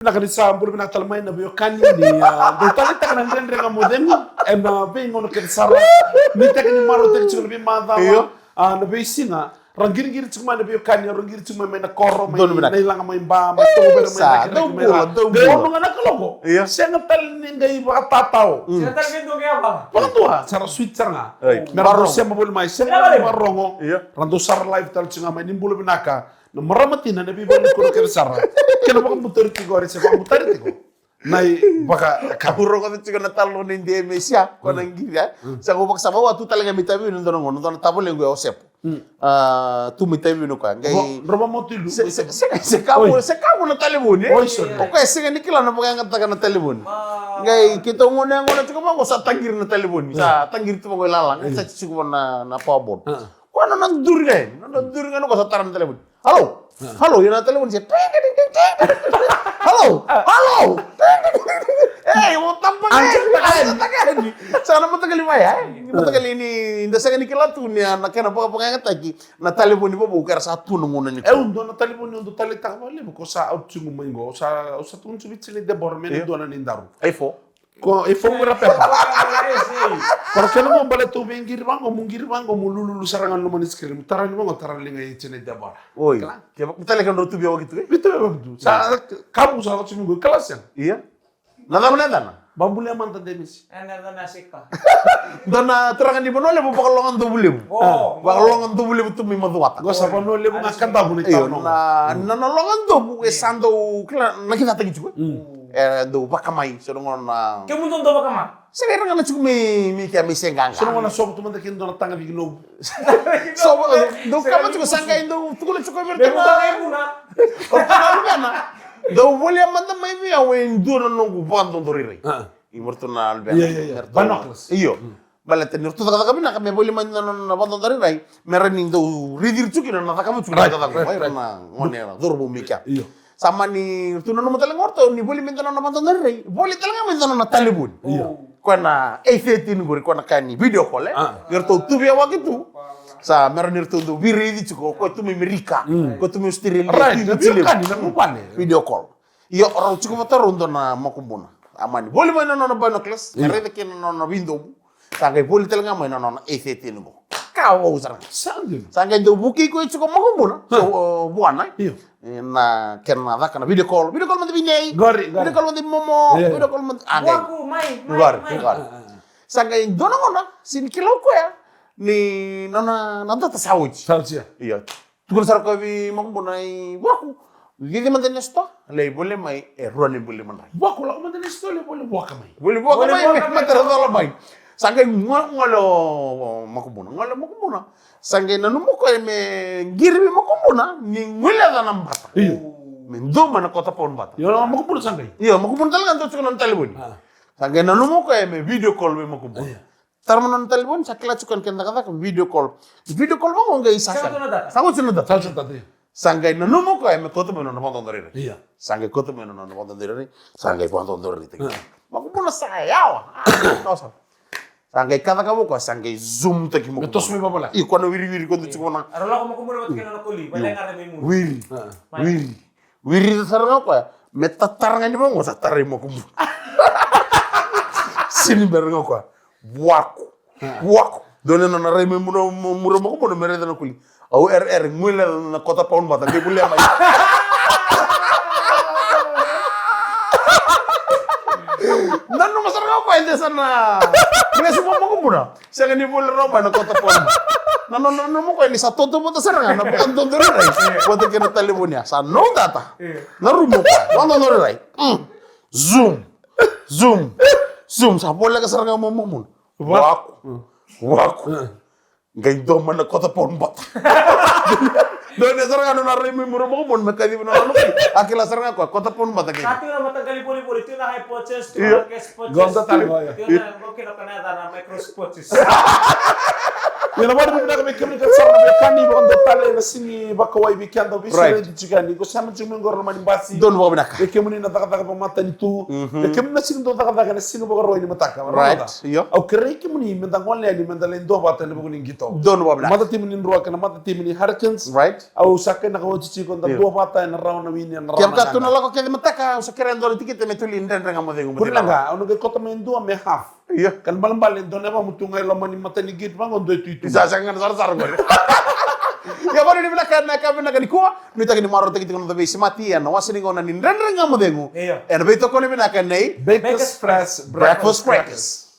Nakanisambur binatalmay na biyo kanini dutali tak nang rendre ngamudem na bingon ke sara mitak ni maro tek chukul bi mada na bisinga rangir-gir cuma na biyo kanini rangir cuma na korro may ilang may ba may tober may gayon nga nakalogo sengatal ni ngay tataw sengatal bindo kaya ba pangtua sara sweet sanga meron siya mabul may sengatal marongo rando sara live tal cunga may nimbulo binaka na maramatin na nabibalik ko na sara kena baka mutariti ko rin sa baka mutariti ko nay baka kapuro ko dito na talo ni hindi mesya ko nang gira sa ko baksa bawa tu talaga mitabi no dono no tabo lengo osep tu mitabi no ka ngay roba motilu se kamu na talibon okay sige nikila na baka ngata na talibon ngay kita ngona tuko mo sa tangir na talibon sa tangir tu mo lalang sa chiko na pabon ko ano nang durga no ko sa taran talibon halo yun na talibon siya halo mo tampang tagay sana matagal ya matagal ini inda sa nikila tu ni anak na pagpangangat lagi na talibon ni bobo kar satu nunguna ni undo na talibon undo talita wali ko sa out sungu maingo sa tun subit sili de bormen do na nindaru ko ifo mura pe porque no mbale tu bengir bango mungir bango mululu sarangan no maniskrim taran mo taran linga itene de bor oi ke mutale kan rotu biyo gitu itu begitu sa kamu sa ko minggu kelas yang iya nada bambule man tande mis nada nasika dona terangan di bonole mo pakalongan do bulem pakalongan do bulem tu mi maduata go sa bonole mo ngakan ta bunita no na nolongan do bu esando nakita tagi juga do bakamay so ngona ke mundo do bakama Sekarang kan cukup mi kaya mi senggang. So ngona sob tu man takin do na tanga bigno so do kama cukup sangga indo tukul cukup bertemu do boleh manda mai vi awen do na nongu bando do riri imortuna albe banokles iyo bala tenir tu kata kami nak kami boleh manda na bando do riri merening do ridir cukup na kami cukup kata kami na ngone dorbo mi kaya iyo sama ni tu na matalang orto ni boleh minta na bando do riri boleh talaga minta na talibun iyo kona A13 guri kona kani video call ngerto tu biya wakitu sa meron ngerto do biri di ko tu mi Amerika ko tu mi Australia video call iyo oro chuko motor rondo na makumbuna amani boli mo no bano class rede ken no window sangay boli talaga mo no A13 go kawo usara sangay do buki ko chuko makumbuna so buana na kena da kana video call man binay video call man momo video call man waku mai sangay dono ngona sin kilo ko ya ni nona nanda tasawuj iya tukul sar ko bi makumbunay waku gidi man denesto lay boleh mai roni boleh man waku la man denesto le boleh wakamay matara dala mai sangay ngolo makumbuna sangay nanumo ko me girbi makumbuna ni ngula da nambata men do man ko tapon bata yo makumbuna sangay iyo makumbuna talaga to chuko talibon sangay nanumo ko me video call me makumbuna tarmanon talibon sakla chukon kenda kata video call mo ngai sasa sango sunada sangay nanumo ko me koto me no bondon dore iya sangay koto me no bondon dore sangay bondon dore makumbuna sayawa sangay kada kabo ko sangay zoom taki mo tos me babala I kono wiri ko du ko na arola ko makumbuna wat kena kuli balay ngare may mu wiri saranga ko meta taranga ni mo sa tare mo kumbu sini beranga ko waku dole na ray me muro mo ko mere dana kuli au ngule na kota paun bata ke bulle mai nanu masaranga ko ende sana Nggak semua mau kumpul saya ni boleh roba na kota pon nanu mo ko ni sa toto mo ta saranga na panton dere rai bote kena teleponia sa no data na rumo wando dere rai zoom sa boleh ka saranga mo mun waku ngai do man na kota pon bata do ne saranga no na rai mo mo mun makadi no no akila saranga ko kota pon bata ke satu na matagali poli tu na hypothesis tu na case gonta talibo ya okay na kanada na microscopics Yana wadu bina kami kami kasar na kani ba ndo tale na sini ba kawai bi kanda bi sere di chigani ko sama chumi ngor mani basi don bo bina e kemuni na taka ba mata ni tu e kemuni na sini do taka na sini ba ro ni mataka right yo au kere kemuni men da ngol ni men da len do ba tele bo ni gito don bo bina mata timuni ro kana mata timuni Hurricanes right Au sakin na kawo chichi konta dua pata na rauna wini na Kiam rauna. ka tuna lako kaya mataka usa keren dole tikit me tuli ndren renga mo dengu. Kuranga, au nge kota mendua me half. Iya. Kan balang-balang dona pa mutungai lamani mata ni git bang ondo itu. Isa sangan sar gore. Ya baru di belakang na kami na kanikuwa, no itaki ni maro tikit kono tabi mati ya no wasini kono ni ndren renga mo dengu. Iya. En beito kono bina kanai Baker's Press breakfast crackers.